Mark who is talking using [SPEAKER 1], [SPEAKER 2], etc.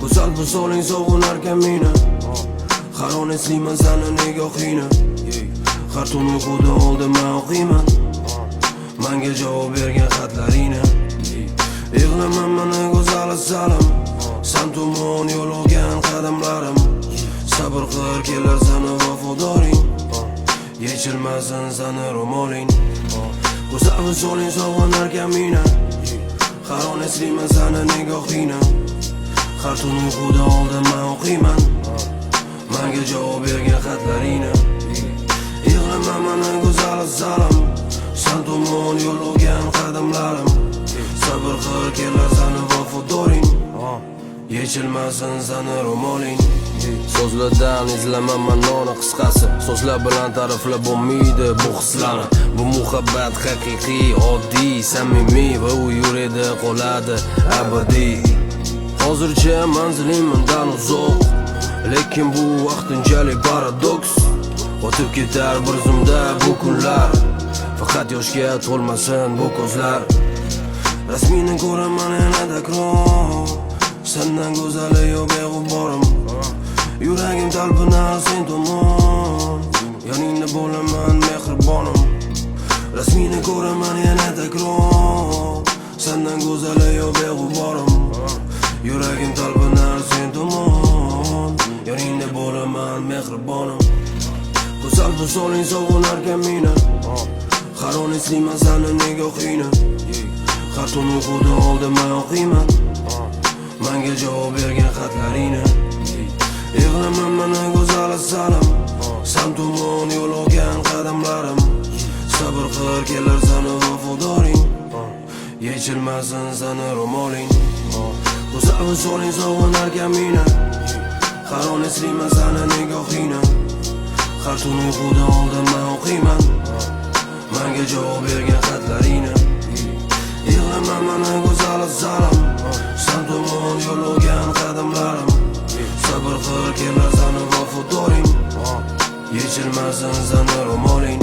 [SPEAKER 1] Go'zal bu soling sog'inarkan meni. Har on eslayman sani nigohingni. Har tun uyquda oldimdan o'qiyman menga javob bergan xatlaringni. Yig'laman mana go'zal salim, san tomon yo'l olgan qadamlarim. Sabr qil kelar sana vafodoring, yechilmasin sana ro'moling. Go'zal bu soling sog'inarkan meni. Har on eslayman sani nigohingni. Har tun uyquda oldimdan o'qiyman menga javob bergan xatlaringni. Yig'laman mana go'zal salim, san tomon yo'l olgan qadamlarim. Sabr qil kelar sana vafodoring, yechilmasin sana ro'moling.
[SPEAKER 2] So'zlardan izlama ma'noni qisqasi, so'zlar bilan ta'riflab bo'lmaydi bu hislarni. Bu muhabbat haqiqiy, oddiy, samimiy va u yurakda qoladi abadiy. Hozircha manzilim mendan uzoq, lekin bu vaqtinchalik paradoks. O'tib ketar bir zumda bu kunlar, faqat yoshga to'lmasin bu ko'zlar. Rasmini ko'raman yana takror, sendan go'zali yo'q beg'uborim. Yuragim talpinar sen tomon, yoningda bo'laman mehribonim. Rasmini ko'raman yana takror, sendan go'zali yo'q beg'uborim. Yuragim talpinar sen tomon, yoningda bo'laman mehribonim. Go'zal bu soling sog'inarkan meni. Har on eslayman sani nigohingni. Har tun uyquda oldimdan o'qiyman menga javob bergan xatlaringni. Yig'laman mana go'zal salim, san tomon yo'l olgan qadamlarim. Sabr qil kelar sana vafodoring, yechilmasin sana ro'moling. Go'zal bu soling sog'inarkan meni. Har on eslayman sani nigohingni. Har tun uyquda oldimdan o'qiyman menga javob bergan xatlaringni. Yig'laman mana go'zal salim, san tomon yo'l olgan qadamlarim. Sabr qil kelar sana vafodoring, yechilmasin sana ro'moling.